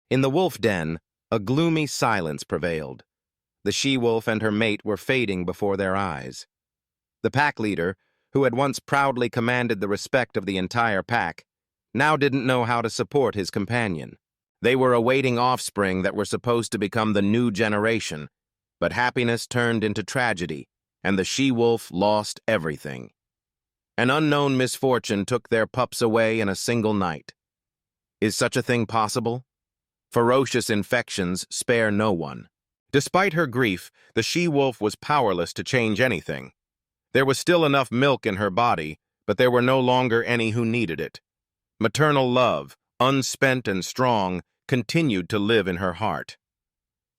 In the wolf den, a gloomy silence prevailed. The she-wolf and her mate were fading before their eyes. The pack leader, who had once proudly commanded the respect of the entire pack, now didn't know how to support his companion. They were awaiting offspring that were supposed to become the new generation, but happiness turned into tragedy, and the she-wolf lost everything. An unknown misfortune took their pups away in a single night. Is such a thing possible? Ferocious infections spare no one. Despite her grief, the she-wolf was powerless to change anything. There was still enough milk in her body, but there were no longer any who needed it. Maternal love, unspent and strong, continued to live in her heart.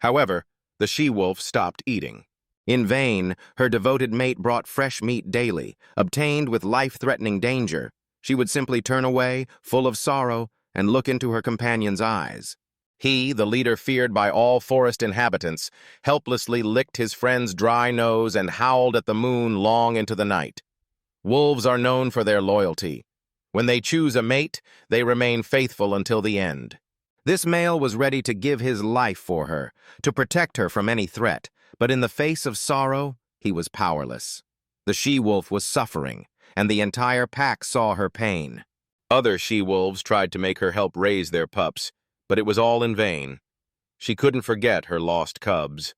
However, the she-wolf stopped eating. In vain, her devoted mate brought fresh meat daily, obtained with life-threatening danger. She would simply turn away, full of sorrow, and look into her companion's eyes. He, the leader feared by all forest inhabitants, helplessly licked his friend's dry nose and howled at the moon long into the night. Wolves are known for their loyalty. When they choose a mate, they remain faithful until the end. This male was ready to give his life for her, to protect her from any threat, but in the face of sorrow, he was powerless. The she-wolf was suffering, and the entire pack saw her pain. Other she-wolves tried to make her help raise their pups, but it was all in vain. She couldn't forget her lost cubs.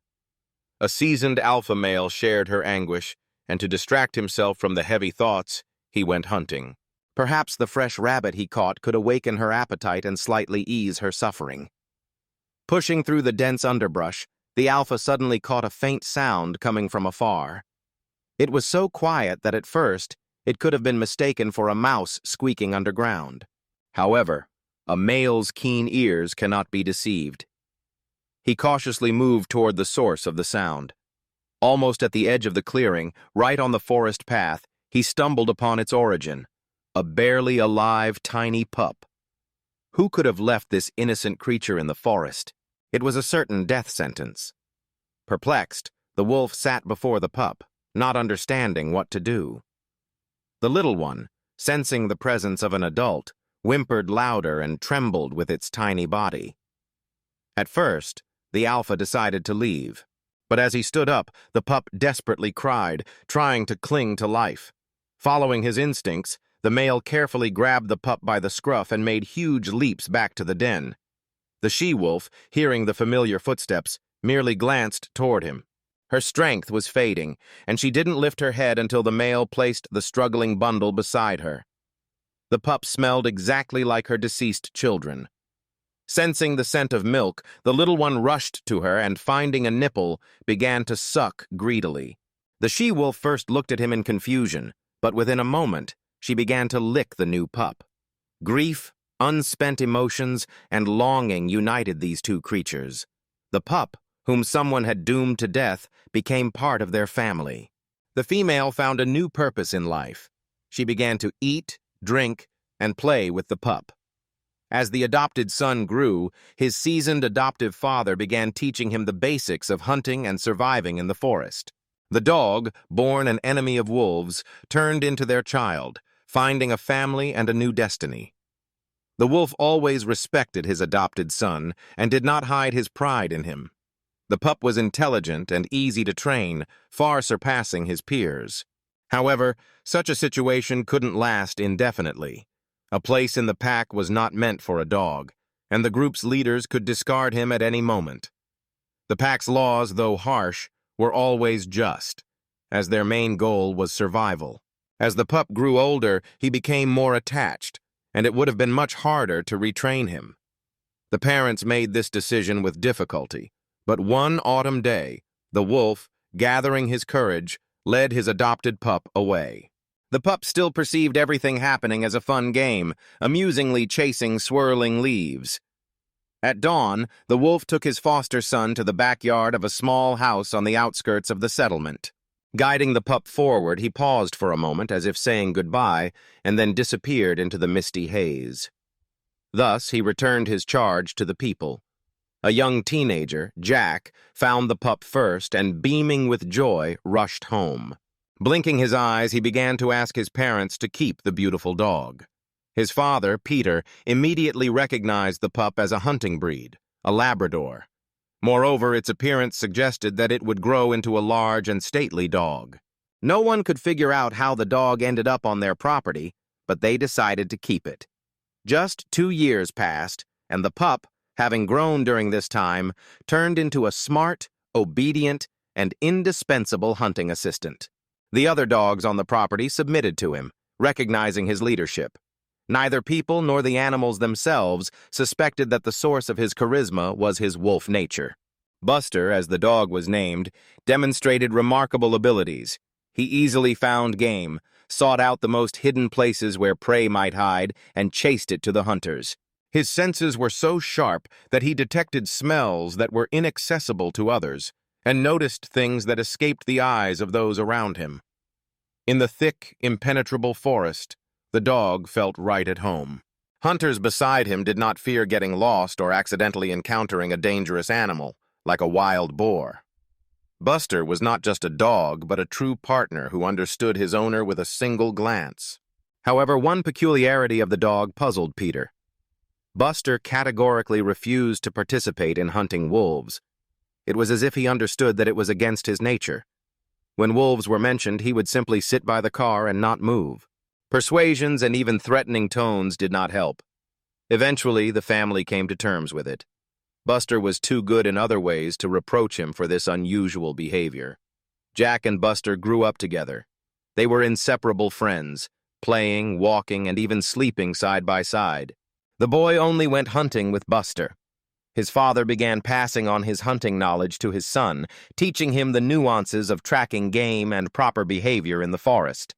A seasoned alpha male shared her anguish, and to distract himself from the heavy thoughts, he went hunting. Perhaps the fresh rabbit he caught could awaken her appetite and slightly ease her suffering. Pushing through the dense underbrush, the alpha suddenly caught a faint sound coming from afar. It was so quiet that at first, it could have been mistaken for a mouse squeaking underground. However, a male's keen ears cannot be deceived. He cautiously moved toward the source of the sound. Almost at the edge of the clearing, right on the forest path, he stumbled upon its origin, a barely alive tiny pup. Who could have left this innocent creature in the forest? It was a certain death sentence. Perplexed, the wolf sat before the pup, not understanding what to do. The little one, sensing the presence of an adult, whimpered louder and trembled with its tiny body. At first, the alpha decided to leave, but as he stood up, the pup desperately cried, trying to cling to life. Following his instincts, the male carefully grabbed the pup by the scruff and made huge leaps back to the den. The she-wolf, hearing the familiar footsteps, merely glanced toward him. Her strength was fading, and she didn't lift her head until the male placed the struggling bundle beside her. The pup smelled exactly like her deceased children. Sensing the scent of milk, the little one rushed to her and, finding a nipple, began to suck greedily. The she-wolf first looked at him in confusion, but within a moment, she began to lick the new pup. Grief, unspent emotions, and longing united these two creatures. The pup, whom someone had doomed to death, became part of their family. The female found a new purpose in life. She began to eat, drink, and play with the pup. As the adopted son grew, his seasoned adoptive father began teaching him the basics of hunting and surviving in the forest. The dog, born an enemy of wolves, turned into their child, finding a family and a new destiny. The wolf always respected his adopted son and did not hide his pride in him. The pup was intelligent and easy to train, far surpassing his peers. However, such a situation couldn't last indefinitely. A place in the pack was not meant for a dog, and the group's leaders could discard him at any moment. The pack's laws, though harsh, were always just, as their main goal was survival. As the pup grew older, he became more attached, and it would have been much harder to retrain him. The parents made this decision with difficulty, but one autumn day, the wolf, gathering his courage, led his adopted pup away. The pup still perceived everything happening as a fun game, amusingly chasing swirling leaves. At dawn, the wolf took his foster son to the backyard of a small house on the outskirts of the settlement. Guiding the pup forward, he paused for a moment as if saying goodbye, and then disappeared into the misty haze. Thus, he returned his charge to the people. A young teenager, Jack, found the pup first and, beaming with joy, rushed home. Blinking his eyes, he began to ask his parents to keep the beautiful dog. His father, Peter, immediately recognized the pup as a hunting breed, a Labrador. Moreover, its appearance suggested that it would grow into a large and stately dog. No one could figure out how the dog ended up on their property, but they decided to keep it. Just 2 years passed, and the pup, having grown during this time, turned into a smart, obedient, and indispensable hunting assistant. The other dogs on the property submitted to him, recognizing his leadership. Neither people nor the animals themselves suspected that the source of his charisma was his wolf nature. Buster, as the dog was named, demonstrated remarkable abilities. He easily found game, sought out the most hidden places where prey might hide, and chased it to the hunters. His senses were so sharp that he detected smells that were inaccessible to others, and noticed things that escaped the eyes of those around him. In the thick, impenetrable forest, the dog felt right at home. Hunters beside him did not fear getting lost or accidentally encountering a dangerous animal, like a wild boar. Buster was not just a dog, but a true partner who understood his owner with a single glance. However, one peculiarity of the dog puzzled Peter. Buster categorically refused to participate in hunting wolves. It was as if he understood that it was against his nature. When wolves were mentioned, he would simply sit by the car and not move. Persuasions and even threatening tones did not help. Eventually, the family came to terms with it. Buster was too good in other ways to reproach him for this unusual behavior. Jack and Buster grew up together. They were inseparable friends, playing, walking, and even sleeping side by side. The boy only went hunting with Buster. His father began passing on his hunting knowledge to his son, teaching him the nuances of tracking game and proper behavior in the forest.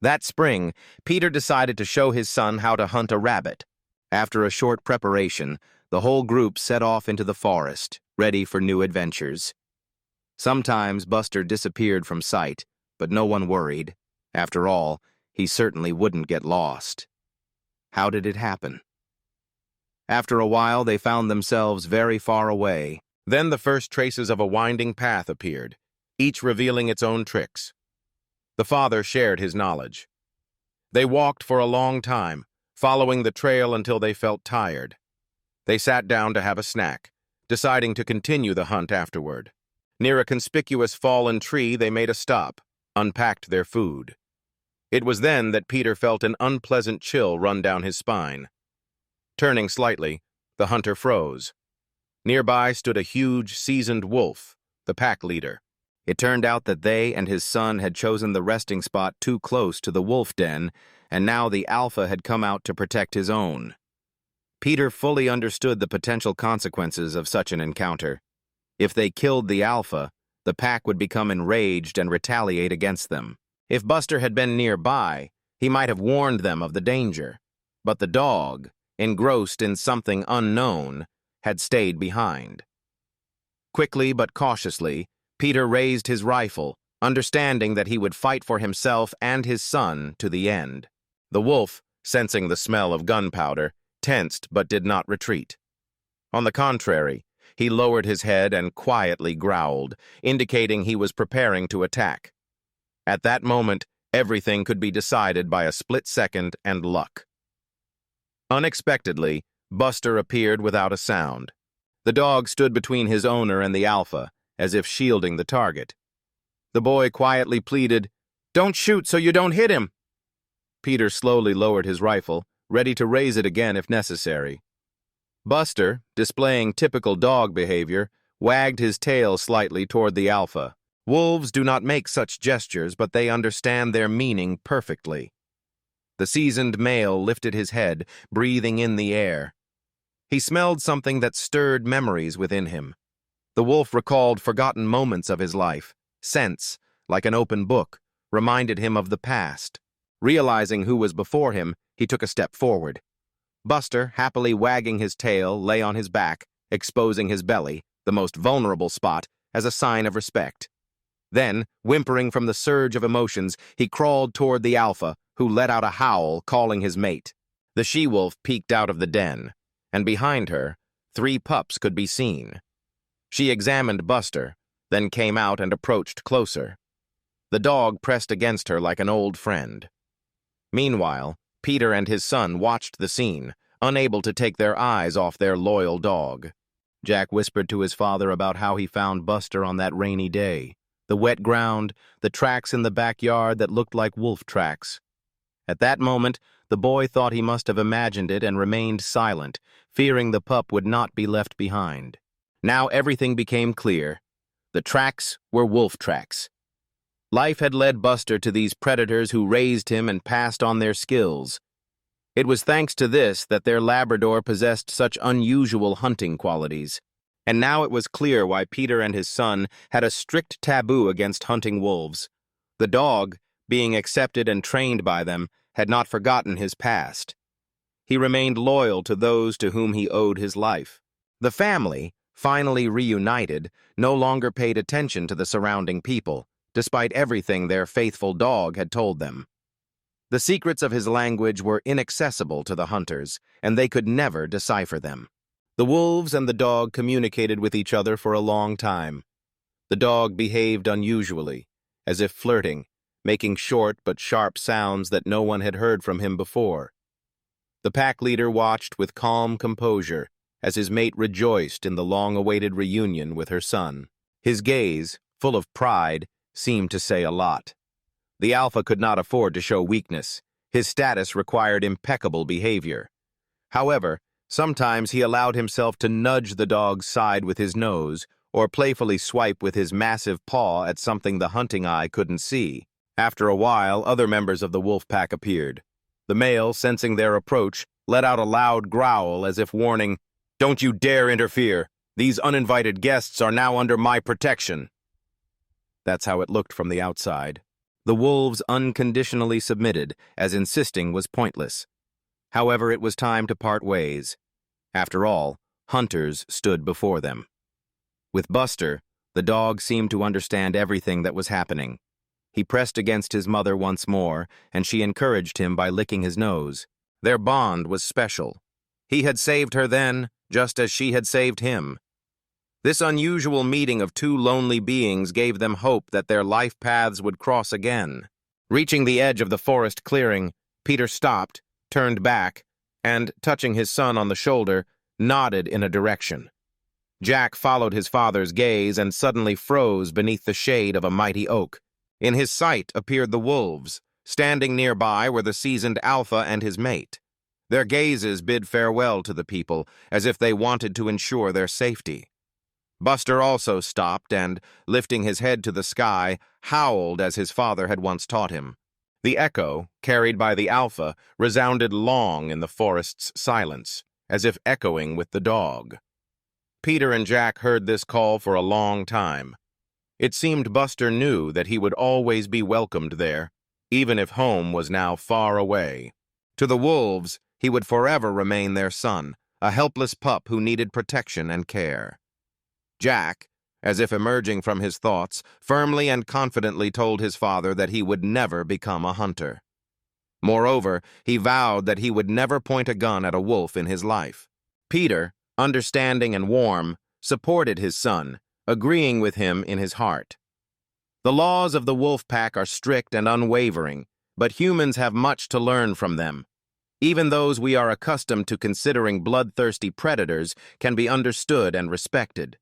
That spring, Peter decided to show his son how to hunt a rabbit. After a short preparation, the whole group set off into the forest, ready for new adventures. Sometimes Buster disappeared from sight, but no one worried. After all, he certainly wouldn't get lost. How did it happen? After a while, they found themselves very far away. Then the first traces of a winding path appeared, each revealing its own tricks. The father shared his knowledge. They walked for a long time, following the trail until they felt tired. They sat down to have a snack, deciding to continue the hunt afterward. Near a conspicuous fallen tree, they made a stop, unpacked their food. It was then that Peter felt an unpleasant chill run down his spine. Turning slightly, the hunter froze. Nearby stood a huge, seasoned wolf, the pack leader. It turned out that they and his son had chosen the resting spot too close to the wolf den, and now the alpha had come out to protect his own. Peter fully understood the potential consequences of such an encounter. If they killed the alpha, the pack would become enraged and retaliate against them. If Buster had been nearby, he might have warned them of the danger. But the dog, engrossed in something unknown, had stayed behind. Quickly but cautiously, Peter raised his rifle, understanding that he would fight for himself and his son to the end. The wolf, sensing the smell of gunpowder, tensed but did not retreat. On the contrary, he lowered his head and quietly growled, indicating he was preparing to attack. At that moment, everything could be decided by a split second and luck. Unexpectedly, Buster appeared without a sound. The dog stood between his owner and the alpha, as if shielding the target. The boy quietly pleaded, "Don't shoot so you don't hit him." Peter slowly lowered his rifle, ready to raise it again if necessary. Buster, displaying typical dog behavior, wagged his tail slightly toward the alpha. Wolves do not make such gestures, but they understand their meaning perfectly. The seasoned male lifted his head, breathing in the air. He smelled something that stirred memories within him. The wolf recalled forgotten moments of his life. Scents, like an open book, reminded him of the past. Realizing who was before him, he took a step forward. Buster, happily wagging his tail, lay on his back, exposing his belly, the most vulnerable spot, as a sign of respect. Then, whimpering from the surge of emotions, he crawled toward the alpha, who let out a howl, calling his mate. The she-wolf peeked out of the den, and behind her, 3 pups could be seen. She examined Buster, then came out and approached closer. The dog pressed against her like an old friend. Meanwhile, Peter and his son watched the scene, unable to take their eyes off their loyal dog. Jack whispered to his father about how he found Buster on that rainy day. The wet ground, the tracks in the backyard that looked like wolf tracks. At that moment, the boy thought he must have imagined it and remained silent, fearing the pup would not be left behind. Now everything became clear. The tracks were wolf tracks. Life had led Buster to these predators who raised him and passed on their skills. It was thanks to this that their Labrador possessed such unusual hunting qualities. And now it was clear why Peter and his son had a strict taboo against hunting wolves. The dog, being accepted and trained by them, had not forgotten his past. He remained loyal to those to whom he owed his life. The family, finally reunited, no longer paid attention to the surrounding people, despite everything their faithful dog had told them. The secrets of his language were inaccessible to the hunters, and they could never decipher them. The wolves and the dog communicated with each other for a long time. The dog behaved unusually, as if flirting, making short but sharp sounds that no one had heard from him before. The pack leader watched with calm composure as his mate rejoiced in the long-awaited reunion with her son. His gaze, full of pride, seemed to say a lot. The alpha could not afford to show weakness. His status required impeccable behavior. However, sometimes he allowed himself to nudge the dog's side with his nose or playfully swipe with his massive paw at something the hunting eye couldn't see. After a while, other members of the wolf pack appeared. The male, sensing their approach, let out a loud growl as if warning, "Don't you dare interfere! These uninvited guests are now under my protection." That's how it looked from the outside. The wolves unconditionally submitted, as insisting was pointless. However, it was time to part ways. After all, hunters stood before them. With Buster, the dog seemed to understand everything that was happening. He pressed against his mother once more, and she encouraged him by licking his nose. Their bond was special. He had saved her then, just as she had saved him. This unusual meeting of two lonely beings gave them hope that their life paths would cross again. Reaching the edge of the forest clearing, Peter stopped, turned back, and, touching his son on the shoulder, nodded in a direction. Jack followed his father's gaze and suddenly froze beneath the shade of a mighty oak. In his sight appeared the wolves. Standing nearby were the seasoned alpha and his mate. Their gazes bid farewell to the people, as if they wanted to ensure their safety. Buster also stopped and, lifting his head to the sky, howled as his father had once taught him. The echo, carried by the alpha, resounded long in the forest's silence, as if echoing with the dog. Peter and Jack heard this call for a long time. It seemed Buster knew that he would always be welcomed there, even if home was now far away. To the wolves, he would forever remain their son, a helpless pup who needed protection and care. Jack, as if emerging from his thoughts, firmly and confidently told his father that he would never become a hunter. Moreover, he vowed that he would never point a gun at a wolf in his life. Peter, understanding and warm, supported his son, agreeing with him in his heart. The laws of the wolf pack are strict and unwavering, but humans have much to learn from them. Even those we are accustomed to considering bloodthirsty predators can be understood and respected.